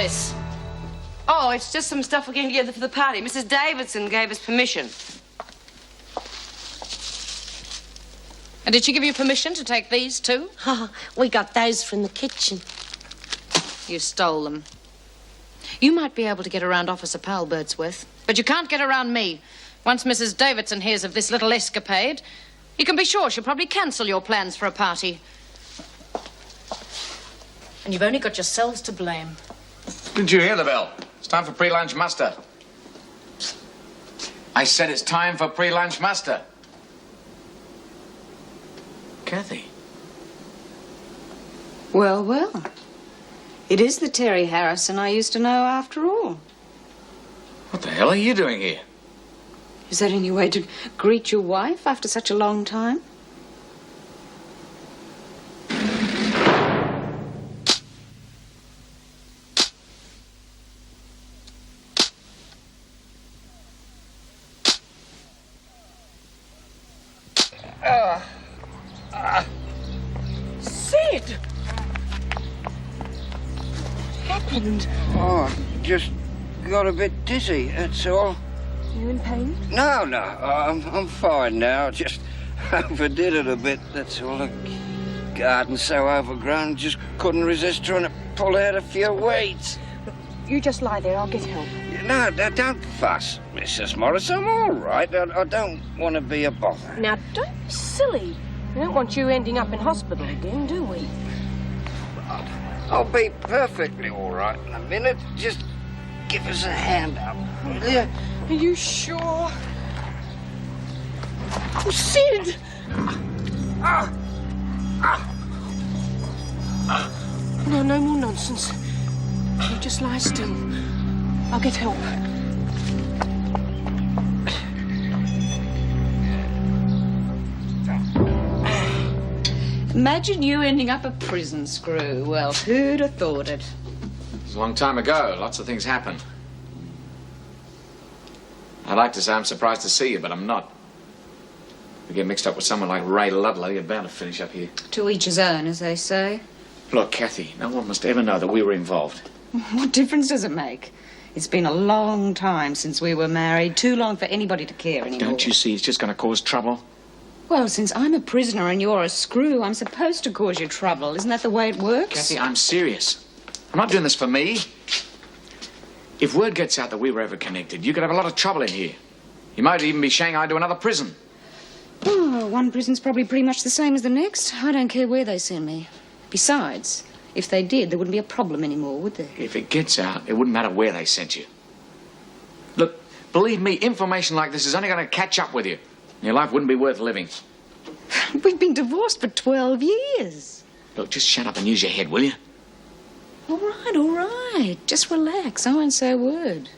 this? Oh, it's just some stuff we're getting together for the party. Mrs. Davidson gave us permission. And did she give you permission to take these too? Oh, we got those from the kitchen. You stole them. You might be able to get around Officer Powell, Birdsworth, but you can't get around me. Once Mrs. Davidson hears of this little escapade, you can be sure she'll probably cancel your plans for a party. And you've only got yourselves to blame. Didn't you hear the bell? It's time for pre-lunch muster. I said it's time for pre-lunch muster. Kathy. Well, well. It is the Terry Harrison I used to know after all. What the hell are you doing here? Is that any way to greet your wife after such a long time? Sid! What happened? Oh, just got a bit dizzy, that's all. You in pain? No, I'm fine now. Just overdid it a bit, that's all. The garden's so overgrown, just couldn't resist trying to pull out a few weeds. You just lie there, I'll get help. No, don't fuss, Mrs. Morris. I'm all right. I don't want to be a bother. Now, don't be silly. We don't want you ending up in hospital again, do we? I'll be perfectly all right in a minute. Just give us a hand up, will you? Are you sure? Oh, Sid! No, no more nonsense. You just lie still. I'll get help. Imagine you ending up a prison screw. Well, who'd have thought it? It was a long time ago. Lots of things happened. I'd like to say I'm surprised to see you, but I'm not. If you get mixed up with someone like Ray Ludlow, you're bound to finish up here. To each his own, as they say. Look, Kathy, no one must ever know that we were involved. What difference does it make? It's been a long time since we were married. Too long for anybody to care anymore. Don't you see it's just going to cause trouble? Well, since I'm a prisoner and you're a screw, I'm supposed to cause you trouble. Isn't that the way it works? Kathy, I'm serious. I'm not doing this for me. If word gets out that we were ever connected, you could have a lot of trouble in here. You might even be shanghaied to another prison. Oh, one prison's probably pretty much the same as the next. I don't care where they send me. Besides, if they did, there wouldn't be a problem anymore, would there? If it gets out, it wouldn't matter where they sent you. Look, believe me, information like this is only going to catch up with you. Your life wouldn't be worth living. We've been divorced for 12 years. Look, just shut up and use your head, will you? All right. Just relax. I won't say a word.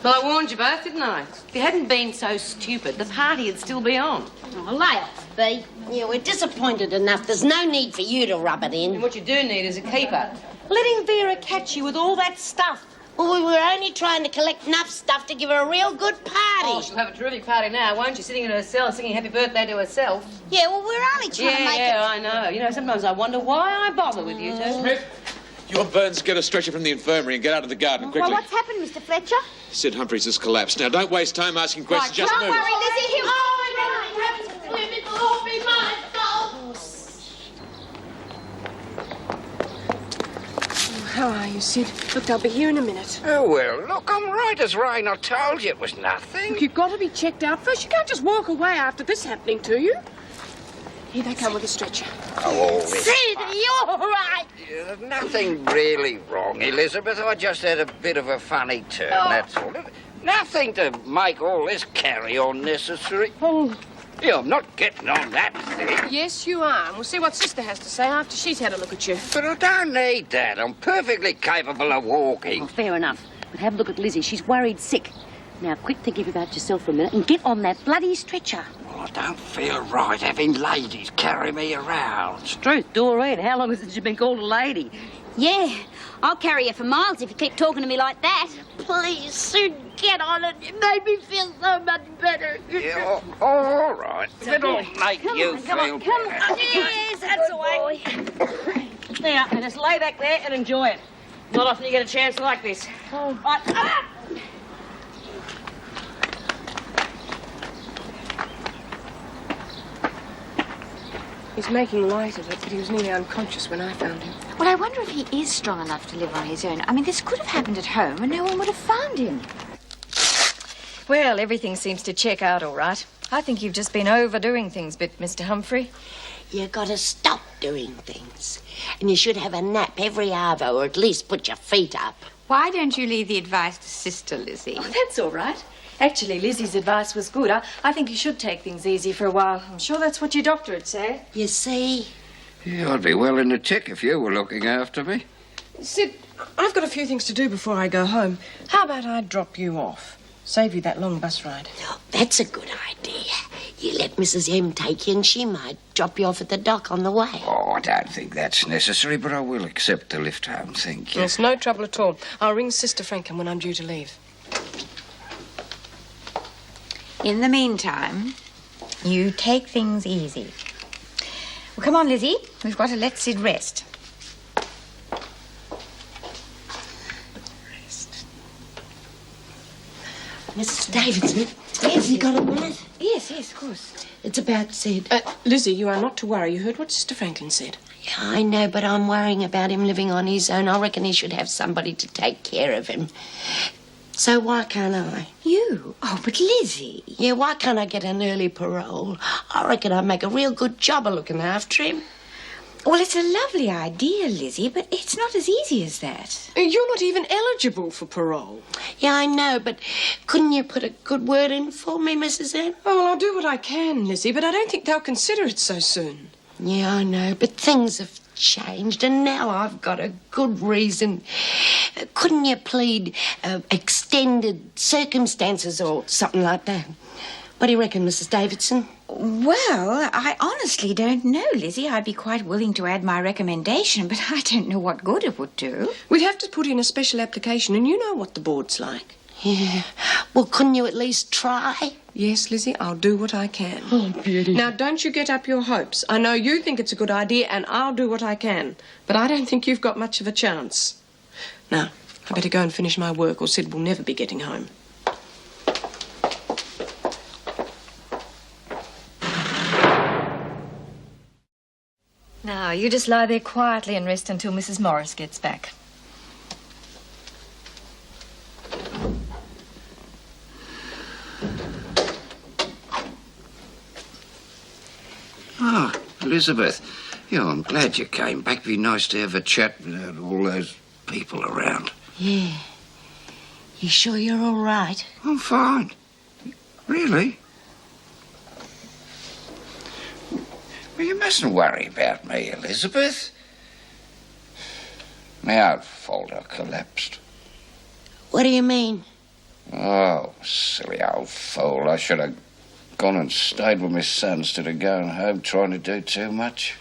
Well, I warned you both, didn't I? If you hadn't been so stupid, the party would still be on. Oh, lay off, Bea. Yeah, we're disappointed enough. There's no need for you to rub it in. And what you do need is a keeper. Letting Vera catch you with all that stuff. Well, we were only trying to collect enough stuff to give her a real good party. Oh, she'll have a terrific party now, won't she? Sitting in her cell singing happy birthday to herself. Yeah, well, we're only trying to make it... Yeah, I know. You know, sometimes I wonder why I bother with you two. Smith, you and Burns get a stretcher from the infirmary and get out of the garden quickly. Well, what's happened, Mr. Fletcher? Sid Humphries has collapsed. Now, don't waste time asking questions. Just Don't move. worry, Lizzie. He'll... How are you, Sid? Look, I'll be here in a minute. Oh, well, look, I'm right as rain. I told you it was nothing. Look, you've got to be checked out first. You can't just walk away after this happening to you. Here they come with a stretcher. Oh, all this Sid, are you all right? There's nothing really wrong, Elizabeth. I just had a bit of a funny turn, that's all. Nothing to make all this carry-on necessary. Oh. Yeah, I'm not getting on that thing. Yes, you are. And we'll see what Sister has to say after she's had a look at you. But I don't need that. I'm perfectly capable of walking. Oh, fair enough. But have a look at Lizzie. She's worried sick. Now, quit thinking about yourself for a minute and get on that bloody stretcher. Well, I don't feel right having ladies carry me around. It's truth, Doreen. How long has it since you've been called a lady? Yeah, I'll carry you for miles if you keep talking to me like that. Please, Sue, get on it. It made me feel so much better. Yeah, all right. It'll make you feel Come better. on. Yes, that's the way. Now, just lay back there and enjoy it. Not often you get a chance like this. Oh. Right. Ah! He's making light of it, but he was nearly unconscious when I found him. Well, I wonder if he is strong enough to live on his own. I mean, this could have happened at home and no one would have found him. Well, everything seems to check out all right. I think you've just been overdoing things a bit, Mr. Humphrey. You gotta stop doing things. And you should have a nap every hour, or at least put your feet up. Why don't you leave the advice to Sister Lizzie? Oh, that's all right. Actually, Lizzie's advice was good. I think you should take things easy for a while. I'm sure that's what your doctor would say. You see? Yeah, I'd be well in the tick if you were looking after me. Sid, I've got a few things to do before I go home. How about I drop you off? Save you that long bus ride. Oh, that's a good idea. You let Mrs. M take you and she might drop you off at the dock on the way. Oh, I don't think that's necessary, but I will accept the lift home, thank you. It's no trouble at all. I'll ring Sister Franklin when I'm due to leave. In the meantime, You take things easy. Well, come on, Lizzie. We've got to let Sid rest. Mrs. Davidson, have you got a minute? Yes, of course. It's about Sid. Lizzie, you are not to worry. You heard what Sister Franklin said. Yeah, I know, but I'm worrying about him living on his own. I reckon he should have somebody to take care of him. So why can't I? You? Oh, but Lizzie. Yeah, why can't I get an early parole? I reckon I'd make a real good job of looking after him. Well, it's a lovely idea, Lizzie, but it's not as easy as that. You're not even eligible for parole. Yeah, I know, but couldn't you put a good word in for me, Mrs. M? Oh, well, I'll do what I can, Lizzie, but I don't think they'll consider it so soon. Yeah, I know, but things have changed, and now I've got a good reason. Couldn't you plead extended circumstances or something like that? What do you reckon, Mrs. Davidson? Well, I honestly don't know, Lizzie. I'd be quite willing to add my recommendation, but I don't know what good it would do. We'd have to put in a special application, and you know what the board's like. Yeah. Well, couldn't you at least try? Yes, Lizzie, I'll do what I can. Oh, beauty. Now, don't you get up your hopes. I know you think it's a good idea, and I'll do what I can. But I don't think you've got much of a chance. Now, I better go and finish my work, or Sid will never be getting home. Now, you just lie there quietly and rest until Mrs. Morris gets back. Ah, Elizabeth. Yeah, I'm glad you came back. Be nice to have a chat without all those people around. Yeah. You sure you're all right? I'm fine. Really? Well, you mustn't worry about me, Elizabeth. My old folder collapsed. What do you mean? Oh, silly old fool. I should have gone and stayed with my son instead of going home trying to do too much.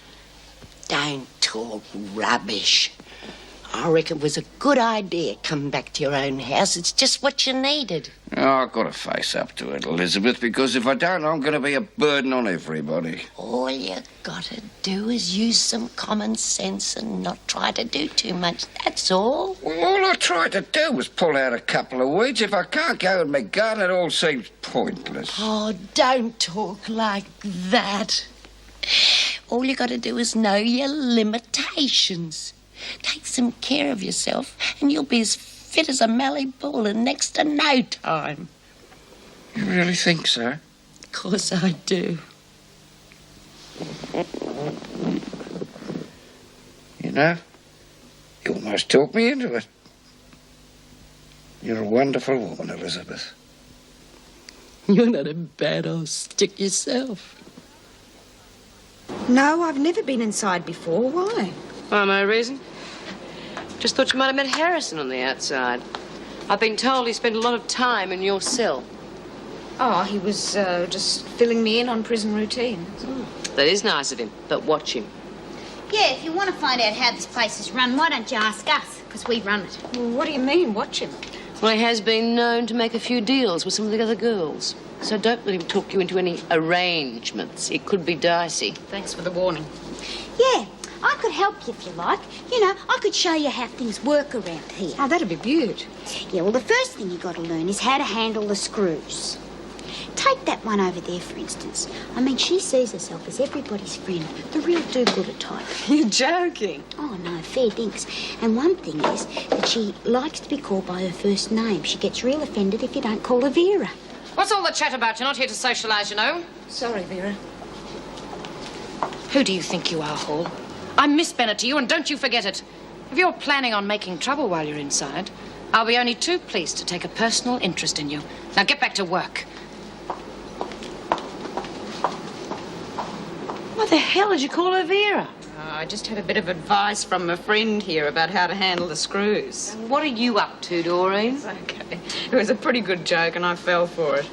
Don't talk rubbish. I reckon it was a good idea coming back to your own house. It's just what you needed. Oh, I've got to face up to it, Elizabeth, because if I don't, I'm going to be a burden on everybody. All you gotta do is use some common sense and not try to do too much. That's all. Well, all I tried to do was pull out a couple of weeds. If I can't go with my gun, it all seems pointless. Oh, don't talk like that. All you gotta do is know your limitations. Take some care of yourself and you'll be as fit as a mallee bull in next to no time. You really think so? Of course I do. You know, you almost talked me into it. You're a wonderful woman, Elizabeth. You're not a bad old stick yourself. No, I've never been inside before. Why? Well, no reason. Just thought you might have met Harrison on the outside. I've been told he spent a lot of time in your cell. Oh, he was just filling me in on prison routine. That is nice of him, but watch him. Yeah, if you want to find out how this place is run, why don't you ask us? Because we run it. Well, what do you mean, watch him? Well, he has been known to make a few deals with some of the other girls. So don't let him talk you into any arrangements. It could be dicey. Thanks for the warning. Yeah, I could help you if you like. You know, I could show you how things work around here. Oh, that'd be beaut. Yeah, well, the first thing you got to learn is how to handle the screws. Take that one over there, for instance. I mean, she sees herself as everybody's friend, the real do-gooder type. You're joking. Oh, no, fair dinks. And one thing is that she likes to be called by her first name. She gets real offended if you don't call her Vera. What's all the chat about? You're not here to socialise, you know. Sorry, Vera. Who do you think you are, Hall? I'm Miss Bennett to you, and don't you forget it. If you're planning on making trouble while you're inside, I'll be only too pleased to take a personal interest in you. Now get back to work. What the hell did you call her Vera? I just had a bit of advice from a friend here about how to handle the screws. And what are you up to, Doreen? Okay. It was a pretty good joke, and I fell for it.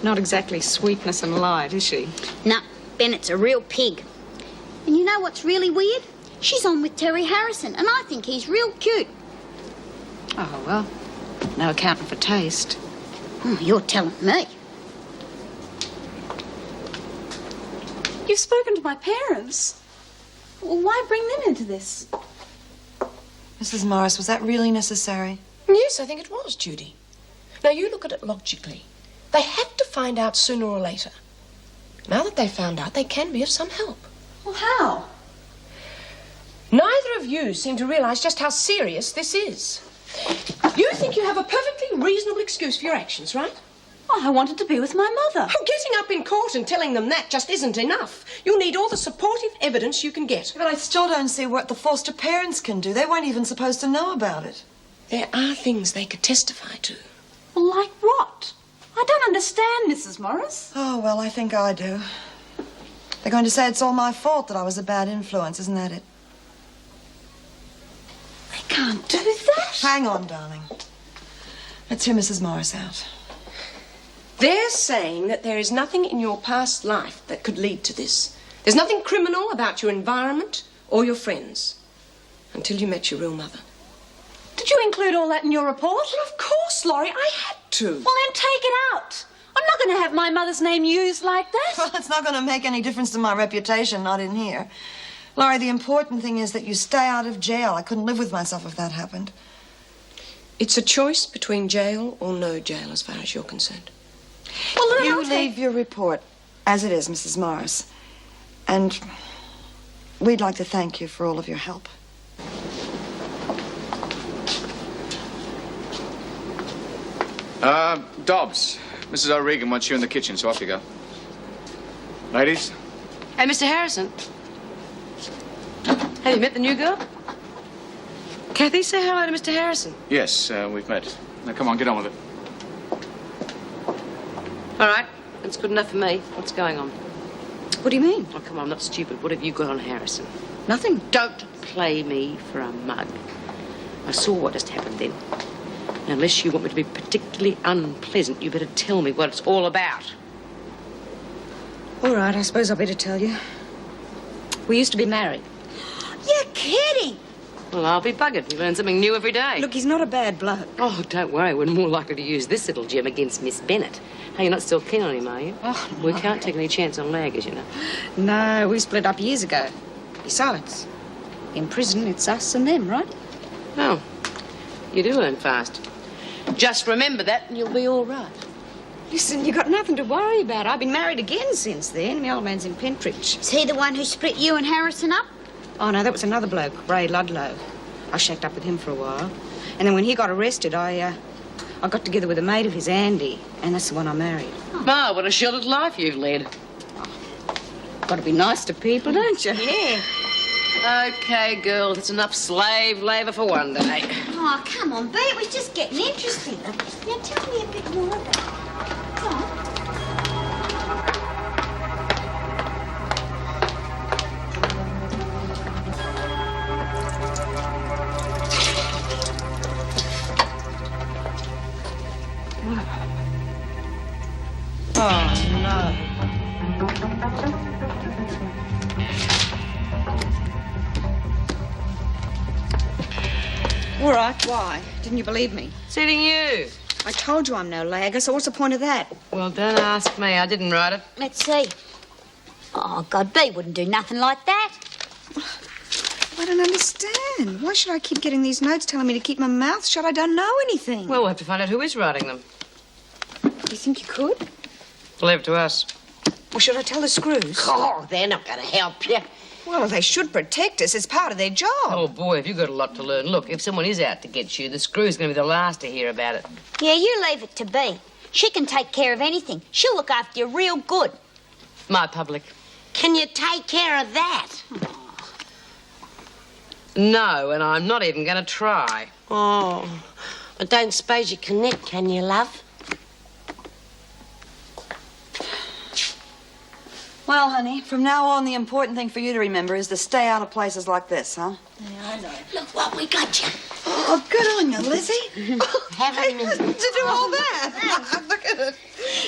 Not exactly sweetness and light, is she? No, Bennett's a real pig. And you know what's really weird? She's on with Terry Harrison, and I think he's real cute. Oh, well, no accounting for taste. Oh, you're telling me. You've spoken to my parents. Well, why bring them into this? Mrs. Morris, was that really necessary? Yes, I think it was, Judy. Now, you look at it logically. They have to find out sooner or later. Now that they've found out, they can be of some help. Well, how? Neither of you seem to realise just how serious this is. You think you have a perfectly reasonable excuse for your actions, right? Oh, I wanted to be with my mother. Oh, getting up in court and telling them that just isn't enough. You'll need all the supportive evidence you can get. But I still don't see what the foster parents can do. They weren't even supposed to know about it. There are things they could testify to. Well, like what? I don't understand, Mrs. Morris. Oh, well, I think I do. They're going to say it's all my fault that I was a bad influence, isn't that it? They can't do that. Hang on, darling. Let's hear Mrs. Morris out. They're saying that there is nothing in your past life that could lead to this. There's nothing criminal about your environment or your friends until you met your real mother. Did you include all that in your report? Well, of course, Laurie, I had to. Well, then take it out. I'm not going to have my mother's name used like that. Well, it's not going to make any difference to my reputation, not in here. Laurie, the important thing is that you stay out of jail. I couldn't live with myself if that happened. It's a choice between jail or no jail as far as you're concerned. Well, then You I'll leave your report as it is, Mrs. Morris. And we'd like to thank you for all of your help. Dobbs, Mrs. O'Regan wants you in the kitchen, so off you go. Ladies? Hey, Mr. Harrison. Have you met the new girl? Kathy, say hello to Mr. Harrison. Yes, we've met. Now, come on, get on with it. All right, that's good enough for me. What's going on? What do you mean? Oh, come on, I'm not stupid. What have you got on Harrison? Nothing. Don't play me for a mug. I saw what just happened then. Now, unless you want me to be particularly unpleasant, you better tell me what it's all about. All right, I suppose I better tell you. We used to be married. You're kidding. Well, I'll be buggered. You learn something new every day. Look, he's not a bad bloke. Oh, don't worry. We're more likely to use this little gem against Miss Bennett. Hey, you're not still keen on him, are you? Oh, no. We can't take any chance on laggers, you know. No, we split up years ago. Besides, in prison, it's us and them, right? Oh, you do learn fast. Just remember that and you'll be all right. Listen, you got nothing to worry about. I've been married again since then. My old man's in Pentridge. Is he the one who split you and Harrison up? Oh, no, that was another bloke, Ray Ludlow. I shacked up with him for a while. And then when he got arrested, I got together with a mate of his, Andy, and that's the one I married. Ma, what a sheltered life you've led. Got to be nice to people, don't you? Yeah. Okay, girls, it's enough slave labour for one day. Oh, come on, B. It was just getting interesting. Now tell me a bit more about it. Come on. All right, why? Didn't you believe me? Sitting you. I told you I'm no lagger, so what's the point of that? Well, don't ask me. I didn't write it. Let's see. Oh, God, B wouldn't do nothing like that. I don't understand. Why should I keep getting these notes telling me to keep my mouth shut? I don't know anything. Well, we'll have to find out who is writing them. You think you could? Leave it to us. Or should I tell the screws? Oh, they're not going to help you. Well, they should protect us. It's part of their job. Oh, boy, have you got a lot to learn. Look, if someone is out to get you, the screw's going to be the last to hear about it. Yeah, you leave it to B. She can take care of anything. She'll look after you real good. My public. Can you take care of that? No, and I'm not even going to try. Oh, I don't suppose you can knit, can you, love? Well, honey, from now on, the important thing for you to remember is to stay out of places like this, huh? Yeah, I know. Look what we got you. Oh, good on you, Lizzie. Have a minute. To do all that. Look at it.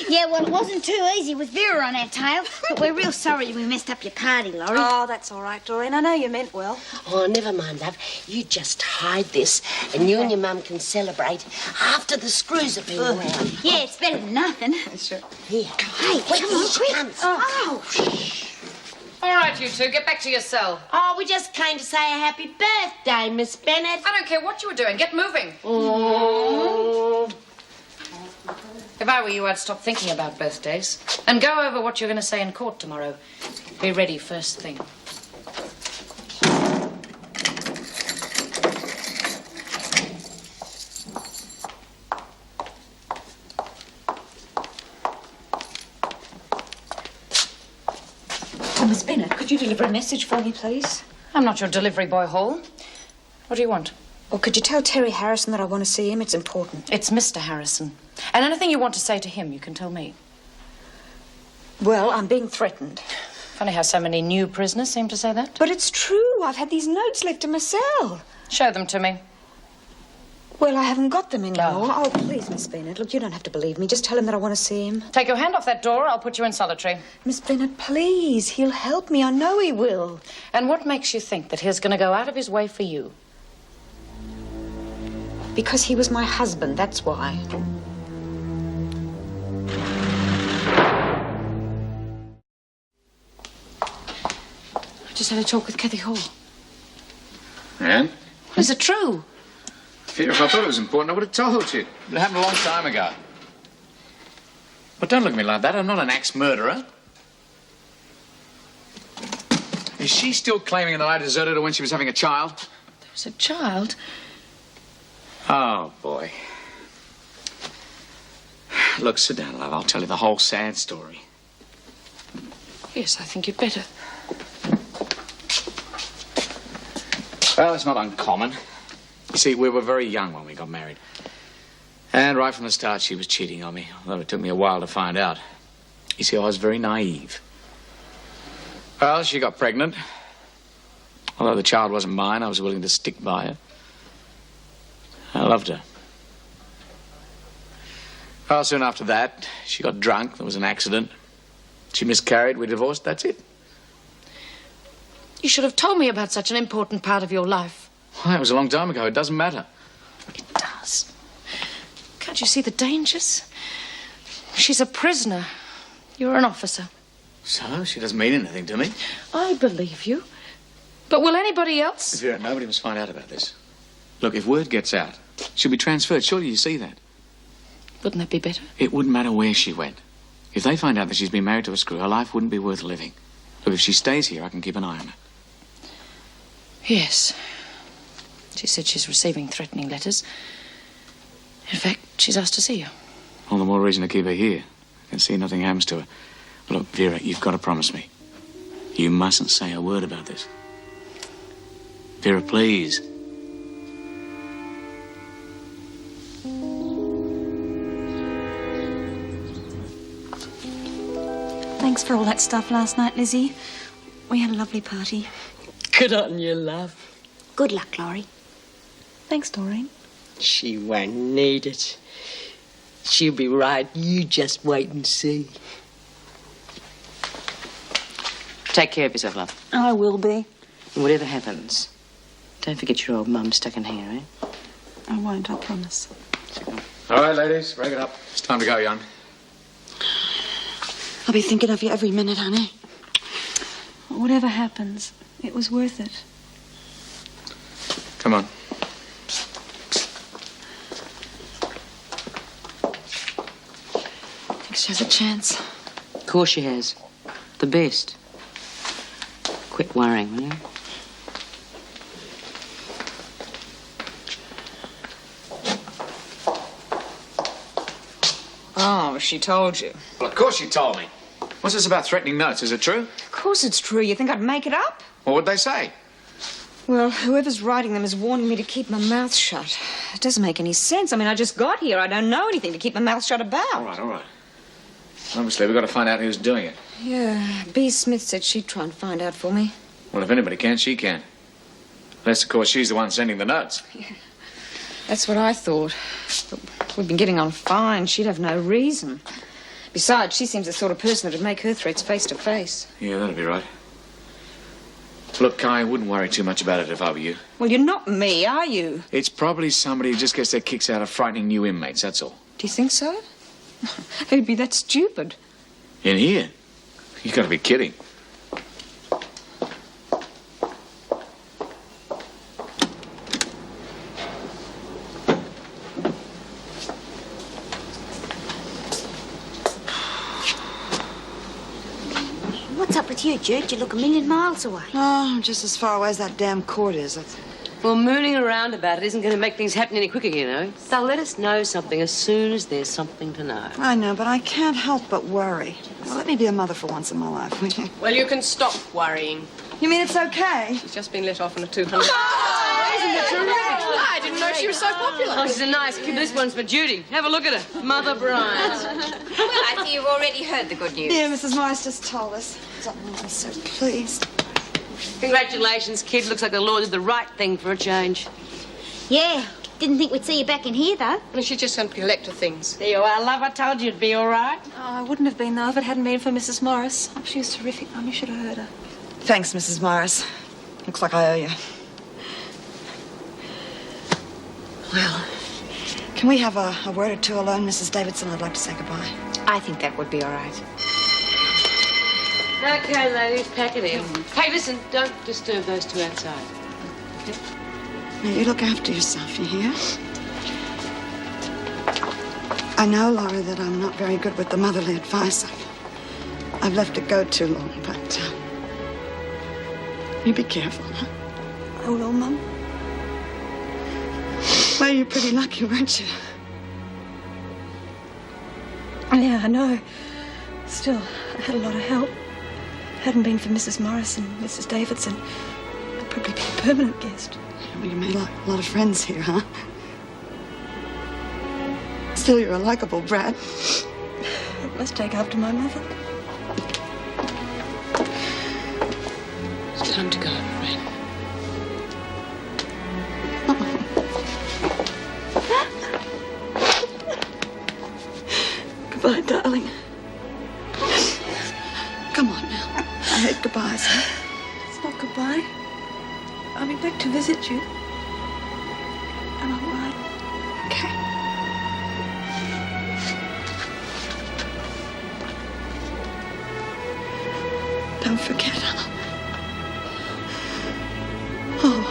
Yeah, well, it wasn't too easy with Vera on our tail, but we're real sorry we messed up your party, Laurie. Oh, that's all right, Doreen. I know you meant well. Oh, never mind, love. You just hide this, and you and your mum can celebrate after the screws have been around. Yeah, it's better than nothing. Sure. Here. Hey, come on, quick. Oh. All right, you two, get back to your cell. Oh, we just came to say a happy birthday, Miss Bennett. I don't care what you were doing. Get moving. Oh. If I were you, I'd stop thinking about birthdays and go over what you're going to say in court tomorrow. Be ready first thing. Oh, Miss Bennett, could you deliver a message for me, please? I'm not your delivery boy, Hall. What do you want? Or could you tell Terry Harrison that I want to see him? It's important. It's Mr. Harrison. And anything you want to say to him, you can tell me. Well, I'm being threatened. Funny how so many new prisoners seem to say that. But it's true. I've had these notes left in my cell. Show them to me. Well, I haven't got them anymore. Oh, please, Miss Bennett. Look, you don't have to believe me. Just tell him that I want to see him. Take your hand off that door, I'll put you in solitary. Miss Bennett, please. He'll help me. I know he will. And what makes you think that he's going to go out of his way for you? Because he was my husband, that's why. I just had a talk with Kathy Hall. And? Is it true? Vera, if I thought it was important, I would have told you. It happened a long time ago. But don't look at me like that. I'm not an axe-murderer. Is she still claiming that I deserted her when she was having a child? There was a child? Oh, boy. Look, sit down, love. I'll tell you the whole sad story. Yes, I think you'd better. Well, it's not uncommon. You see, we were very young when we got married. And right from the start, she was cheating on me, although it took me a while to find out. You see, I was very naive. Well, she got pregnant. Although the child wasn't mine, I was willing to stick by her. I loved her. Well, soon after that, she got drunk. There was an accident. She miscarried. We divorced. That's it. You should have told me about such an important part of your life. Well, that was a long time ago. It doesn't matter. It does. Can't you see the dangers? She's a prisoner. You're an officer. So, she doesn't mean anything to me. I believe you. But will anybody else? Vera, nobody must find out about this. Look, if word gets out, she'll be transferred. Surely you see that. Wouldn't that be better? It wouldn't matter where she went. If they find out that she's been married to a screw, her life wouldn't be worth living. Look, if she stays here, I can keep an eye on her. Yes. She said she's receiving threatening letters. In fact, she's asked to see you. All the more reason to keep her here. I can see nothing happens to her. Look, Vera, you've got to promise me. You mustn't say a word about this. Vera, please. Thanks for all that stuff last night, Lizzie. We had a lovely party. Good on you, love. Good luck, Laurie. Thanks, Doreen. She won't need it. She'll be right. You just wait and see. Take care of yourself, love. I will be. And whatever happens, don't forget your old mum stuck in here, eh? I won't, I promise. All right, ladies, break it up. It's time to go, young. I'll be thinking of you every minute, honey. Whatever happens, it was worth it. Come on. Think she has a chance? Of course she has. The best. Quit worrying, will you? Oh, she told you. Well, of course she told me. What's this about threatening notes? Is it true? Of course it's true. You think I'd make it up? Well, what'd they say? Well, whoever's writing them is warning me to keep my mouth shut. It doesn't make any sense. I mean, I just got here. I don't know anything to keep my mouth shut about. All right. Obviously, we've got to find out who's doing it. Yeah, B. Smith said she'd try and find out for me. Well, if anybody can, she can. Unless, of course, she's the one sending the notes. That's what I thought. But we've been getting on fine. She'd have no reason. Besides, she seems the sort of person that would make her threats face to face. Yeah, that'd be right. Look, I wouldn't worry too much about it if I were you. Well, you're not me, are you? It's probably somebody who just gets their kicks out of frightening new inmates, that's all. Do you think so? Who'd be that stupid? In here? You gotta be kidding. What's up with you, Jude? You look a million miles away. Oh, just as far away as that damn court is. Well, mooning around about it isn't going to make things happen any quicker, you know. They'll let us know something as soon as there's something to know. I know, but I can't help but worry. Well, let me be a mother for once in my life, will you? Well, you can stop worrying. You mean it's okay? She's just been let off on a 200. Isn't it terrific? I didn't know she was so popular. Oh, she's a nice kid. This one's for Judy. Have a look at her. Mother Bryant. Well, I see you've already heard the good news. Yeah, Mrs. Morris just told us. I'm so pleased. Congratulations, kid. Looks like the Lord did the right thing for a change. Yeah, didn't think we'd see you back in here, though. Well, she's just going to collect her things. There you are, love. I told you it'd be all right. Oh, I wouldn't have been, though, if it hadn't been for Mrs. Morris. Oh, she was terrific, Mum. You should have heard her. Thanks, Mrs. Morris. Looks like I owe you. Well, can we have a word or two alone, Mrs. Davidson? I'd like to say goodbye. I think that would be all right. Okay, ladies, pack it in. Hey, listen, don't disturb those two outside. Okay? Now, you look after yourself, you hear? I know, Laura, that I'm not very good with the motherly advice. I've left it go too long, but you be careful, huh? I will, Mum. Well, you're pretty lucky, weren't you? Yeah, I know. Still, I had a lot of help. If it hadn't been for Mrs. Morris and Mrs. Davidson, I'd probably be a permanent guest. Well, you made a lot of friends here, huh? Still, you're a likable brat. I must take after my mother. It's time to go, friend. Goodbye, darling. Come on now. I hate goodbyes, huh? It's not goodbye. I'll be back to visit you. And I'll write. Okay. Don't forget, huh? Oh.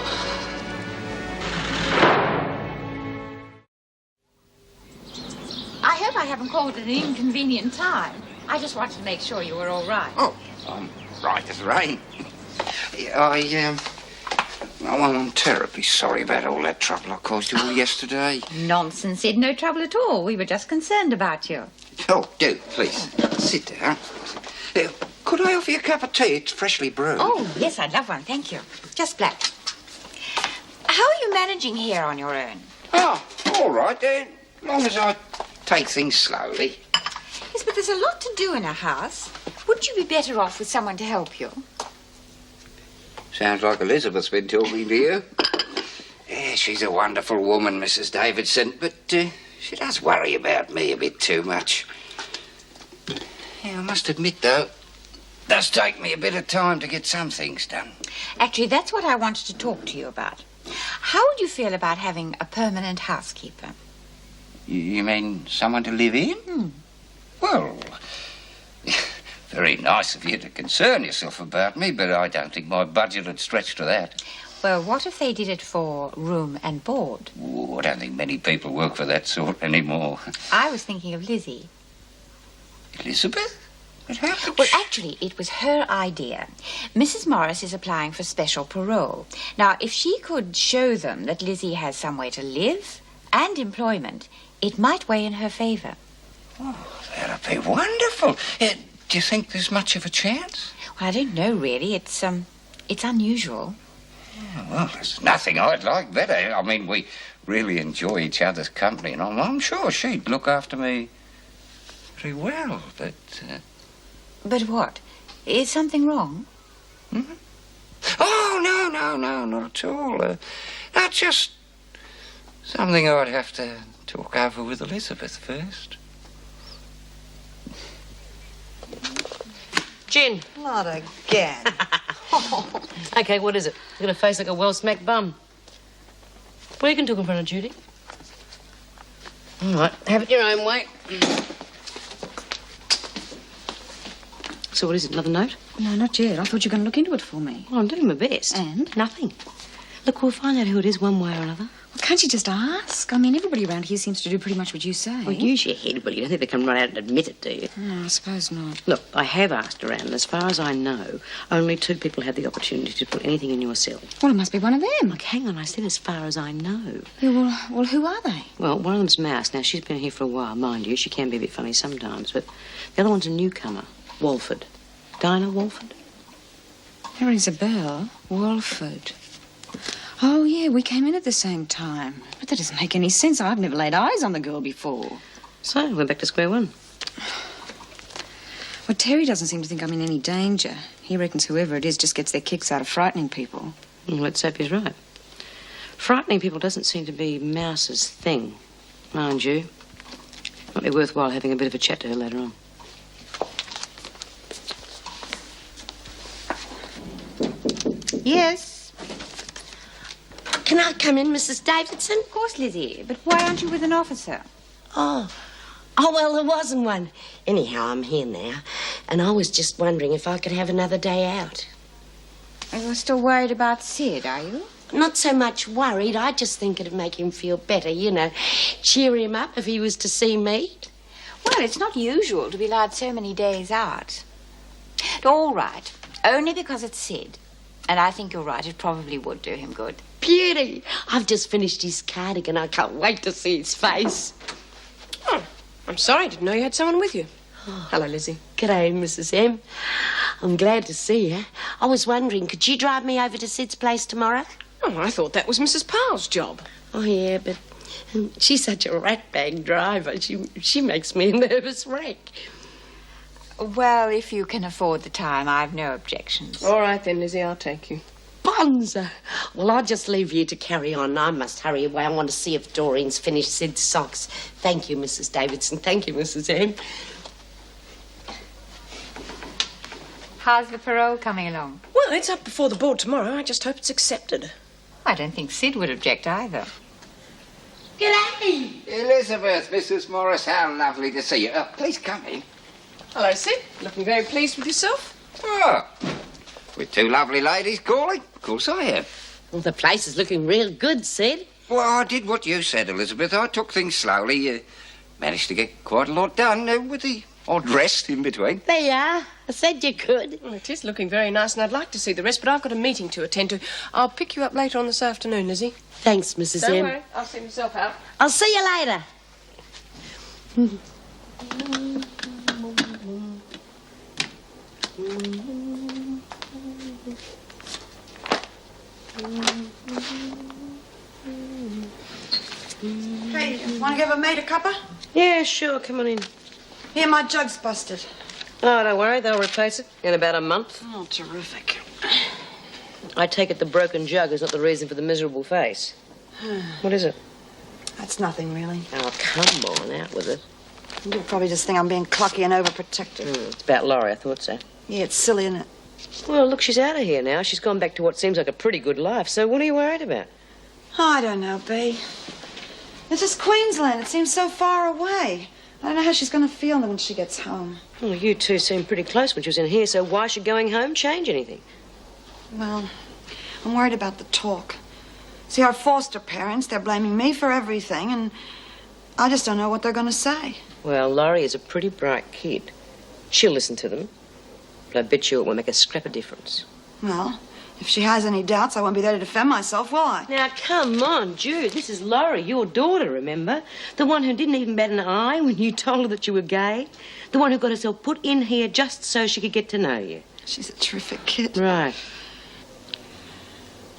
I hope I haven't called at an inconvenient time. I just wanted to make sure you were all right. Oh, I'm right as rain. I'm terribly sorry about all that trouble I caused you all yesterday. Nonsense, Sid. No trouble at all. We were just concerned about you. Oh, do, please. Sit down. Could I offer you a cup of tea? It's freshly brewed. Oh, yes, I'd love one. Thank you. Just black. How are you managing here on your own? Oh, all right, then. As long as I take things slowly. Yes, but there's a lot to do in a house. Wouldn't you be better off with someone to help you? Sounds like Elizabeth's been talking to you. Yeah, she's a wonderful woman, Mrs. Davidson, but she does worry about me a bit too much. Yeah, I must admit, though, it does take me a bit of time to get some things done. Actually, that's what I wanted to talk to you about. How would you feel about having a permanent housekeeper? You mean someone to live in? Well, very nice of you to concern yourself about me, but I don't think my budget would stretch to that. Well, what if they did it for room and board? Oh, I don't think many people work for that sort anymore. I was thinking of Lizzie. Elizabeth? But how could Well, actually, it was her idea. Mrs. Morris is applying for special parole. Now, if she could show them that Lizzie has somewhere to live and employment, it might weigh in her favour. Oh, that'd be wonderful. Do you think there's much of a chance? Well, I don't know, really. It's unusual. Oh, well, there's nothing I'd like better. I mean, we really enjoy each other's company, and I'm sure she'd look after me very well, but... But what? Is something wrong? Oh, no, not at all. Not just something I'd have to talk over with Elizabeth first. Gin. Not again. Okay, what is it? You've got a face like a well-smacked bum. Well, you can talk in front of Judy. All right, have it your own way. So what is it, another note? No, not yet. I thought you were going to look into it for me. Well, I'm doing my best. And? Nothing. Look, we'll find out who it is one way or another. Well, can't you just ask? I mean, everybody around here seems to do pretty much what you say. Well, use your head, will you? I don't think they come right out and admit it, do you? No, I suppose not. Look, I have asked around, and as far as I know, only 2 people had the opportunity to put anything in your cell. Well, it must be one of them. Look, hang on, I said as far as I know. Yeah, well, who are they? Well, one of them's Mouse. Now, she's been here for a while, mind you. She can be a bit funny sometimes, but the other one's a newcomer, Walford. Dinah Walford? That rings a bell. Walford. Oh, yeah, we came in at the same time. But that doesn't make any sense. I've never laid eyes on the girl before. So, we're back to square one. Well, Terry doesn't seem to think I'm in any danger. He reckons whoever it is just gets their kicks out of frightening people. Well, let's hope he's right. Frightening people doesn't seem to be Mouse's thing, mind you. Might be worthwhile having a bit of a chat to her later on. Yes? Can I come in, Mrs. Davidson? Of course, Lizzie. But why aren't you with an officer? Oh, well, there wasn't one. Anyhow, I'm here now, and I was just wondering if I could have another day out. You're still worried about Sid, are you? Not so much worried. I just think it'd make him feel better, you know. Cheer him up if he was to see me. Well, it's not usual to be allowed so many days out. All right. Only because it's Sid. And I think you're right. It probably would do him good. Beauty. I've just finished his cardigan. I can't wait to see his face. Oh, I'm sorry. I didn't know you had someone with you. Hello, Lizzie. G'day, Mrs. M. I'm glad to see you. I was wondering, could you drive me over to Sid's place tomorrow? Oh, I thought that was Mrs. Powell's job. Oh, yeah, but she's such a ratbag driver. She makes me a nervous wreck. Well, if you can afford the time, I've no objections. All right, then, Lizzie, I'll take you. Bonza. Well, I'll just leave you to carry on. I must hurry away. I want to see if Doreen's finished Sid's socks. Thank you, Mrs. Davidson. Thank you, Mrs. M. How's the parole coming along? Well, it's up before the board tomorrow. I just hope it's accepted. I don't think Sid would object either. G'day. Elizabeth, Mrs. Morris, how lovely to see you. Please come in. Hello, Sid. Looking very pleased with yourself? Oh, with 2 lovely ladies calling? Of course I am. Well, the place is looking real good, Sid. Well, I did what you said, Elizabeth. I took things slowly. Managed to get quite a lot done with the odd rest in between. There you are. I said you could. Well, it is looking very nice, and I'd like to see the rest, but I've got a meeting to attend to. I'll pick you up later on this afternoon, Lizzie. Thanks, Mrs. Don't M. worry. I'll see myself out. I'll see you later. Hey, want to give a mate a cuppa? Yeah, sure, come on in. Here, my jug's busted. Oh, don't worry, they'll replace it in about a month. Oh, terrific. I take it the broken jug is not the reason for the miserable face. What is it? That's nothing, really. Oh, come on, out with it. You'll probably just think I'm being clucky and overprotective. It's about Laurie, I thought so. Yeah, it's silly, isn't it? Well, look, she's out of here now. She's gone back to what seems like a pretty good life, so what are you worried about? I don't know, Bea. It's just Queensland. It seems so far away. I don't know how she's going to feel when she gets home. Well, you two seemed pretty close when she was in here, so why should going home change anything? Well, I'm worried about the talk. See, our foster parents, they're blaming me for everything, and I just don't know what they're going to say. Well, Laurie is a pretty bright kid. She'll listen to them. But I bet you it won't make a scrap of difference. Well, if she has any doubts, I won't be there to defend myself, will I? Now, come on, Jude. This is Laurie, your daughter, remember? The one who didn't even bat an eye when you told her that you were gay. The one who got herself put in here just so she could get to know you. She's a terrific kid. Right.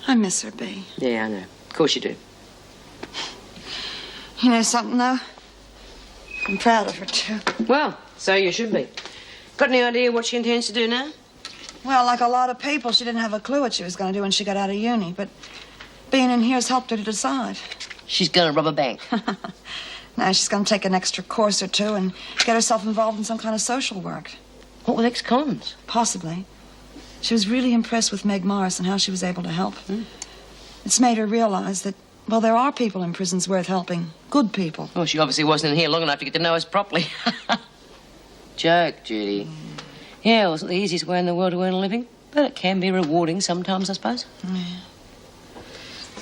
I miss her, Bea. Yeah, I know. Of course you do. You know something, though? I'm proud of her, too. Well, so you should be. Got any idea what she intends to do now? Well, like a lot of people, she didn't have a clue what she was going to do when she got out of uni, but being in here's helped her to decide. She's going to rob a bank. Now she's going to take an extra course or two and get herself involved in some kind of social work. What with ex-cons? Possibly. She was really impressed with Meg Morris and how she was able to help. It's made her realize that, well, there are people in prisons worth helping. Good people. Well, she obviously wasn't in here long enough to get to know us properly. Joke, Judy. Yeah, it wasn't the easiest way in the world to earn a living, but it can be rewarding sometimes, I suppose. Yeah.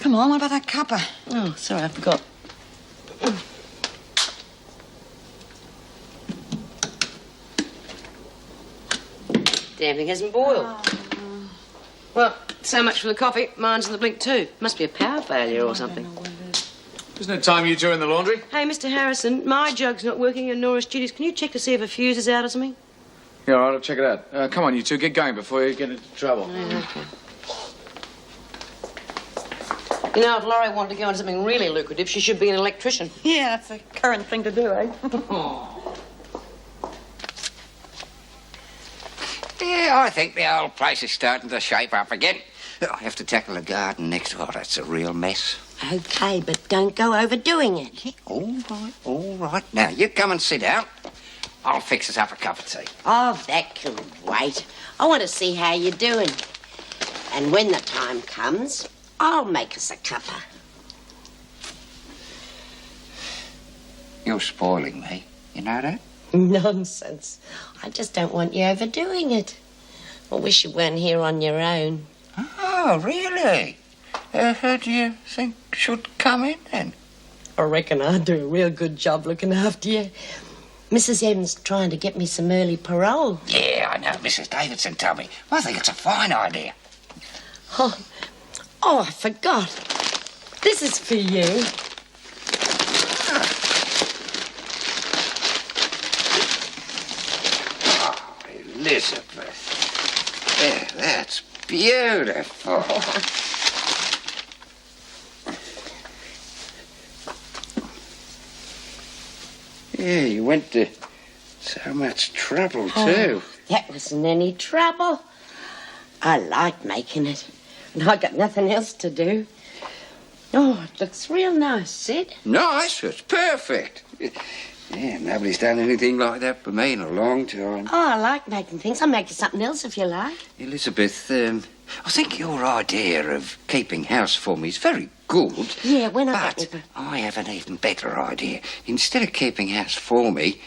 Come on, what about that cuppa? Oh, sorry, I forgot. Damn thing hasn't boiled. Well, so much for the coffee. Mine's in the blink too. Must be a power failure or something. Isn't it time you two in the laundry? Hey, Mr. Harrison, my jug's not working and nor is Judy's. Can you check to see if a fuse is out or something? Yeah, all right, I'll check it out. Come on, you two, get going before you get into trouble. Yeah, okay. You know, if Laurie wanted to go into something really lucrative, she should be an electrician. Yeah, that's the current thing to do, eh? Yeah, I think the whole place is starting to shape up again. I have to tackle the garden next. Oh, that's a real mess. Okay, but don't go overdoing it. Yeah, all right. Now, you come and sit down. I'll fix us up a cup of tea. Oh, that can wait. I want to see how you're doing. And when the time comes, I'll make us a cuppa. You're spoiling me. You know that? Nonsense. I just don't want you overdoing it. I wish you weren't here on your own. Oh, really? Who do you think should come in, then? I reckon I'd do a real good job looking after you. Mrs. M's trying to get me some early parole. Yeah, I know. Mrs. Davidson told me. I think it's a fine idea. Oh, I forgot. This is for you. Oh, Elizabeth. Yeah, that's beautiful. Yeah, you went to so much trouble, too. That wasn't any trouble. I like making it. And I got nothing else to do. Oh, it looks real nice, Sid. Nice? It's perfect. Yeah, nobody's done anything like that for me in a long time. Oh, I like making things. I'll make you something else if you like. Elizabeth, I think your idea of keeping house for me is very good. Yeah, when I But I have an even better idea. Instead of keeping house for me,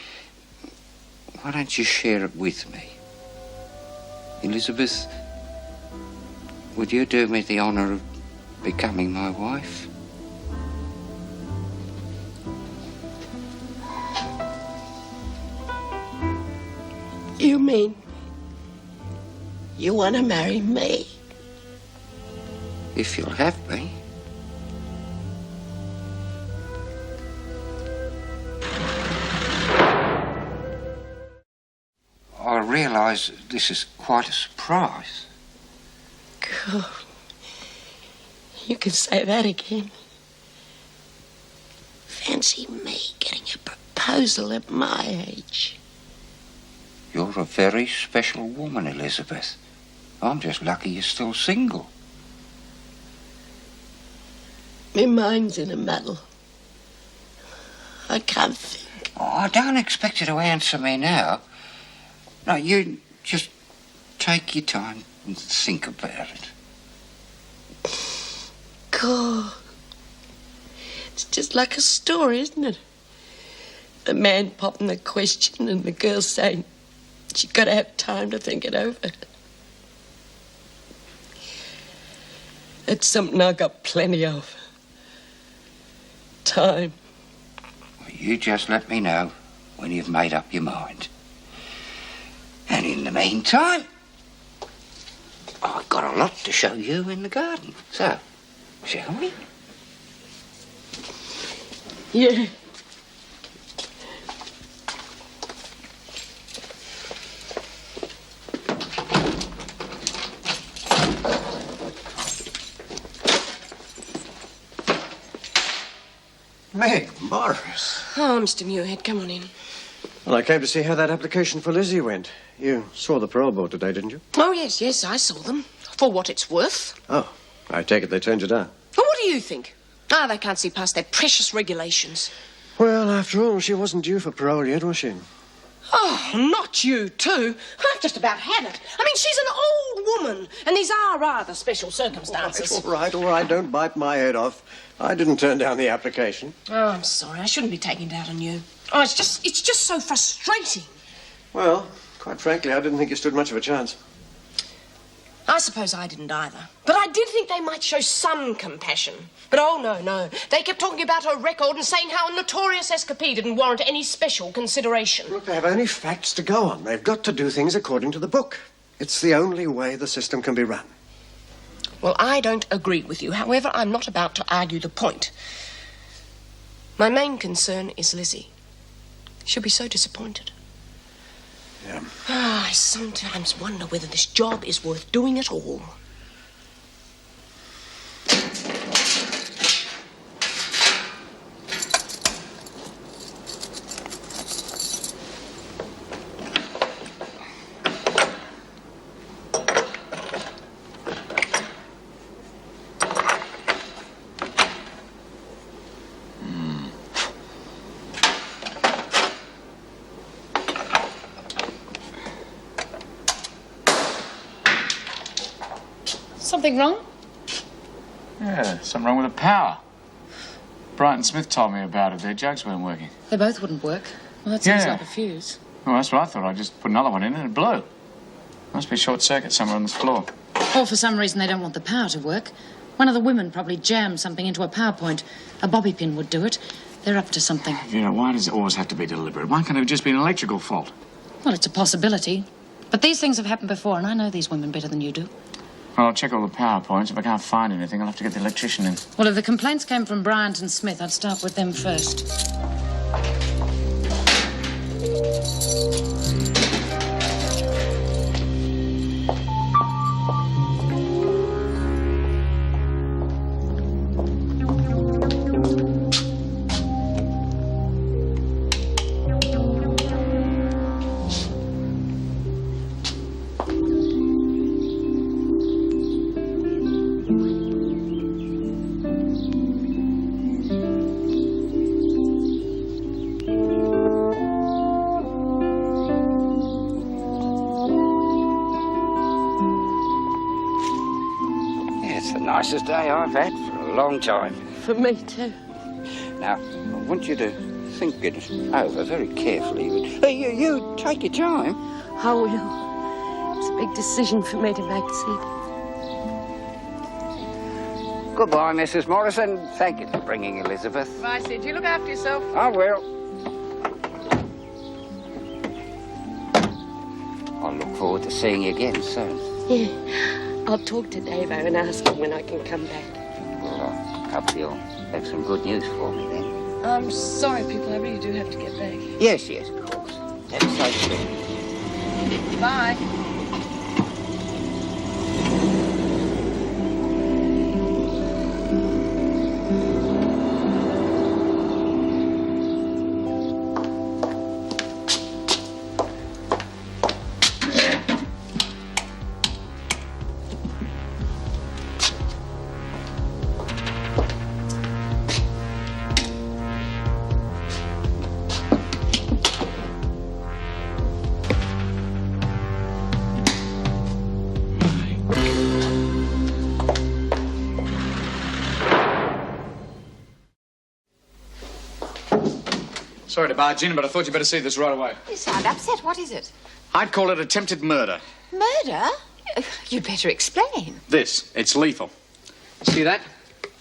why don't you share it with me? Elizabeth, would you do me the honour of becoming my wife? You mean you want to marry me? If you'll have me. I realise this is quite a surprise. God, you can say that again. Fancy me getting a proposal at my age. You're a very special woman, Elizabeth. I'm just lucky you're still single. My mind's in a muddle. I can't think. Oh, I don't expect you to answer me now. No, you just take your time and think about it. God, just like a story, isn't it? The man popping the question and the girl saying she's got to have time to think it over. It's something I got plenty of. Time. Well, you just let me know when you've made up your mind. And in the meantime, I've got a lot to show you in the garden. So, shall we? Yeah. Meg Morris. Oh, Mr. Muirhead, come on in. Well, I came to see how that application for Lizzie went. You saw the parole board today, didn't you? Oh, yes, I saw them. For what it's worth. Oh, I take it they turned you down. Well, what do you think? Ah, they can't see past their precious regulations. Well, after all, she wasn't due for parole yet, was she? Oh, not you, too. I've just about had it. I mean, she's an old woman, and these are rather special circumstances. All right, don't bite my head off. I didn't turn down the application. Oh, I'm sorry. I shouldn't be taking it out on you. Oh, it's just so frustrating. Well, quite frankly, I didn't think you stood much of a chance. I suppose I didn't either. But I did think they might show some compassion. But oh, no. They kept talking about her record and saying how a notorious escapade didn't warrant any special consideration. Look, they have only facts to go on. They've got to do things according to the book. It's the only way the system can be run. Well, I don't agree with you. However, I'm not about to argue the point. My main concern is Lizzie. She'll be so disappointed. Yeah. I sometimes wonder whether this job is worth doing at all. Something wrong? Yeah, something wrong with the power. Brighton Smith told me about it. Their jugs weren't working. They both wouldn't work. Well, that seems Yeah. like a fuse. Well, that's what I thought. I just put another one in and it blew. Must be a short circuit somewhere on this floor. Or for some reason they don't want the power to work. One of the women probably jammed something into a power point. A bobby pin would do it. They're up to something. You know, why does it always have to be deliberate? Why can't it have just been an electrical fault? Well, it's a possibility. But these things have happened before, and I know these women better than you do. Well, I'll check all the power points. If I can't find anything, I'll have to get the electrician in. Well, if the complaints came from Bryant and Smith, I'd start with them first. Nicest day I've had for a long time. For me, too. Now, I want you to think it over very carefully. You take your time. I will. It's a big decision for me to make, Sid. Goodbye, Mrs. Morrison. Thank you for bringing Elizabeth. Bye, Sid. You look after yourself. I will. I'll look forward to seeing you again soon. Yeah. I'll talk to Davo and ask him when I can come back. Well, I hope you'll have some good news for me then. I'm sorry, people. I really do have to get back. Yes, of course. Have a safe trip. Bye. Sorry to barge in, but I thought you'd better see this right away. You sound upset. What is it? I'd call it attempted murder. Murder? You'd better explain. It's lethal. See that?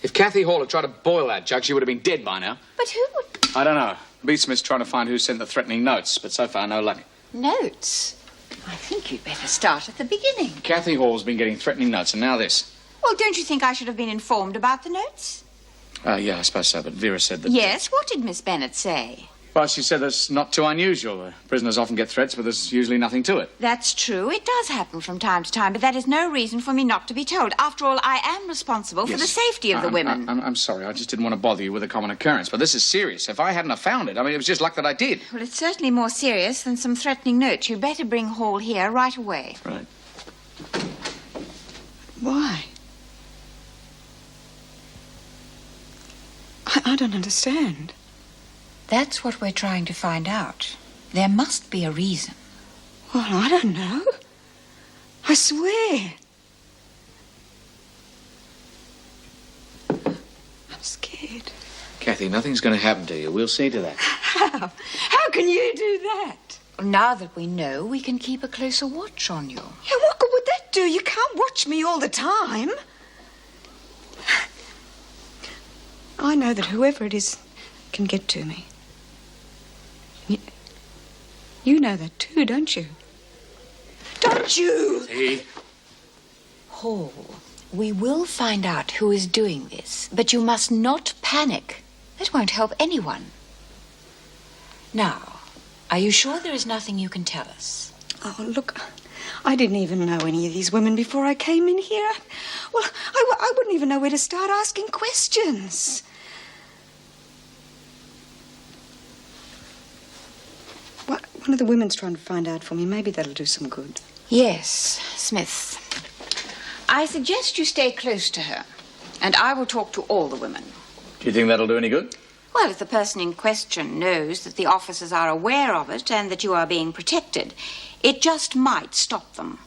If Kathy Hall had tried to boil that jug, she would have been dead by now. But who would... I don't know. B. Smith's trying to find who sent the threatening notes, but so far, no luck. Notes? I think you'd better start at the beginning. Kathy Hall's been getting threatening notes, and now this. Well, don't you think I should have been informed about the notes? Yeah, I suppose so, but Vera said that... Yes, what did Miss Bennett say? Well, she said that's not too unusual. Prisoners often get threats, but there's usually nothing to it. That's true. It does happen from time to time, but that is no reason for me not to be told. After all, I am responsible for the safety of the women. I'm sorry. I just didn't want to bother you with a common occurrence, but this is serious. If I hadn't have found it, I mean, it was just luck that I did. Well, it's certainly more serious than some threatening notes. You'd better bring Hall here right away. Right. Why? I don't understand. That's what we're trying to find out. There must be a reason. Well, I don't know. I swear. I'm scared. Kathy, nothing's going to happen to you. We'll see to that. How? How can you do that? Now that we know, we can keep a closer watch on you. Yeah, what good would that do? You can't watch me all the time. I know that whoever it is can get to me. You know that too, don't you? Don't you? See? Hall, we will find out who is doing this, but you must not panic. That won't help anyone. Now, are you sure there is nothing you can tell us? Oh, look, I didn't even know any of these women before I came in here. Well, I wouldn't even know where to start asking questions. One of the women's trying to find out for me. Maybe that'll do some good. Yes, Smith. I suggest you stay close to her, and I will talk to all the women. Do you think that'll do any good? Well, if the person in question knows that the officers are aware of it and that you are being protected, it just might stop them.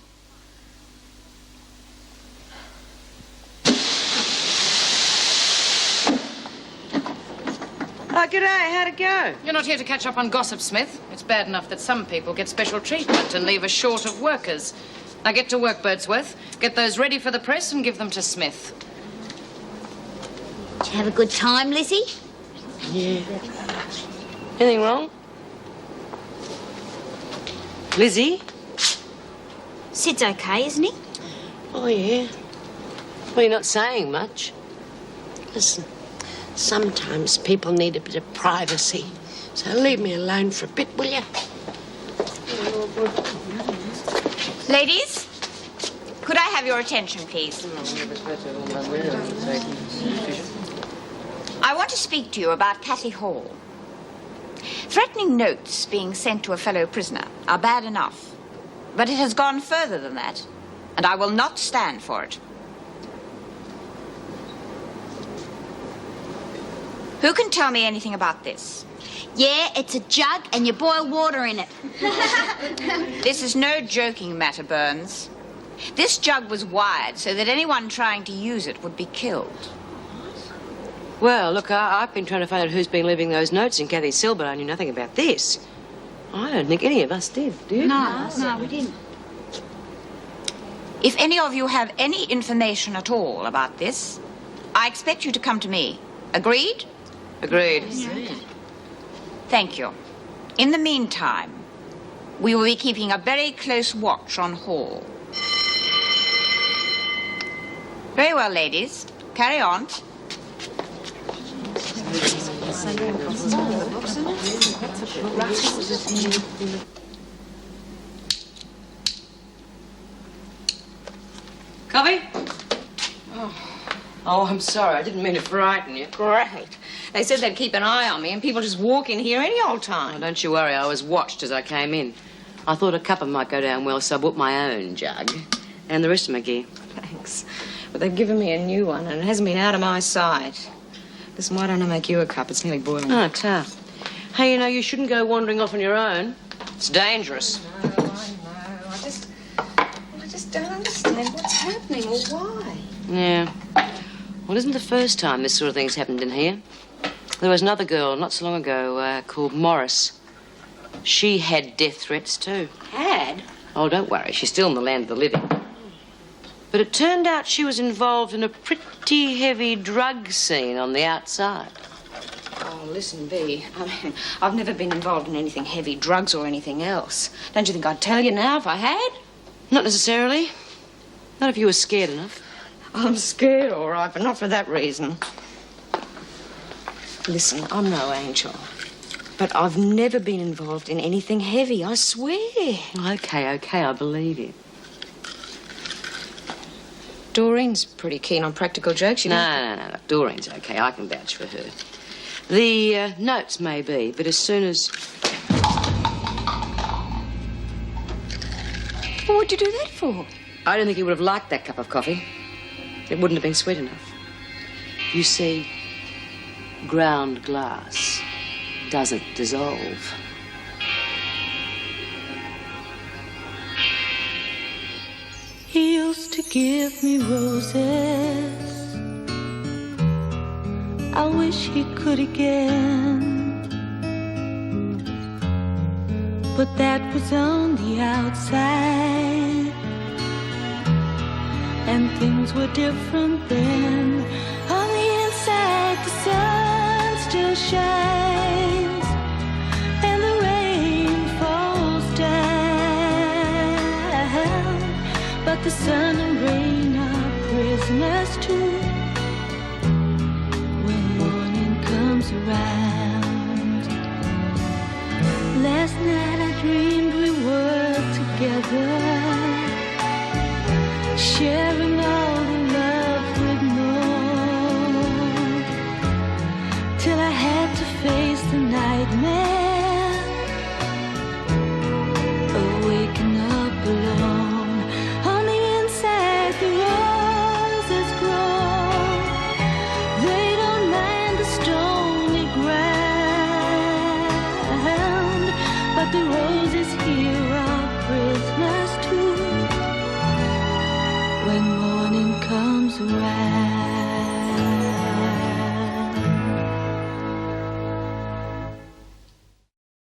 Oh, g'day. How'd it go? You're not here to catch up on gossip, Smith. It's bad enough that some people get special treatment and leave us short of workers. Now get to work, Birdsworth. Get those ready for the press and give them to Smith. Did you have a good time, Lizzie? Yeah. Anything wrong? Lizzie? Sid's okay, isn't he? Oh, yeah. Well, you're not saying much. Listen, sometimes people need a bit of privacy. So leave me alone for a bit, will you? Ladies, could I have your attention, please? I want to speak to you about Kathy Hall. Threatening notes being sent to a fellow prisoner are bad enough, but it has gone further than that, and I will not stand for it. Who can tell me anything about this? Yeah, it's a jug and you boil water in it. This is no joking matter, Burns. This jug was wired so that anyone trying to use it would be killed. Well, look, I've been trying to find out who's been leaving those notes in Kathy's cell, but I knew nothing about this. I don't think any of us did, do you? No, we didn't. If any of you have any information at all about this, I expect you to come to me. Agreed? Agreed. Thank you. In the meantime, we will be keeping a very close watch on Hall. Very well, ladies. Carry on. Coffee? Oh, I'm sorry. I didn't mean to frighten you. Great. They said they'd keep an eye on me and people just walk in here any old time. Oh, don't you worry. I was watched as I came in. I thought a cuppa might go down well, so I bought my own jug. And the rest of my gear. Thanks. But they've given me a new one and it hasn't been out of my sight. Listen, why don't I make you a cup? It's nearly boiling. Oh, tough. Hey, you know, you shouldn't go wandering off on your own. It's dangerous. No, I know. I just don't understand what's happening or why. Yeah. Well, it isn't the first time this sort of thing's happened in here. There was another girl not so long ago called Morris. She had death threats too. Had? Oh, don't worry. She's still in the land of the living. But it turned out she was involved in a pretty heavy drug scene on the outside. Oh, listen, Bea. I mean, I've never been involved in anything heavy, drugs or anything else. Don't you think I'd tell you now if I had? Not necessarily. Not if you were scared enough. I'm scared, all right, but not for that reason. Listen, I'm no angel. But I've never been involved in anything heavy, I swear. Okay, I believe you. Doreen's pretty keen on practical jokes, you know. No. Doreen's okay. I can vouch for her. The notes may be, but as soon as... Well, what'd you do that for? I don't think he would have liked that cup of coffee. It wouldn't have been sweet enough. You see, ground glass doesn't dissolve. He used to give me roses. I wish he could again. But that was on the outside, and things were different then. On the inside, the sun still shines, and the rain falls down. But the sun and rain are prisoners too when morning comes around. Last night I dreamed we were together, sharing all the love we'd known, till I had to face the nightmare of waking up alone. On the inside the roses grow, they don't mind the stony ground, but the roses here are prisoners too when morning comes around.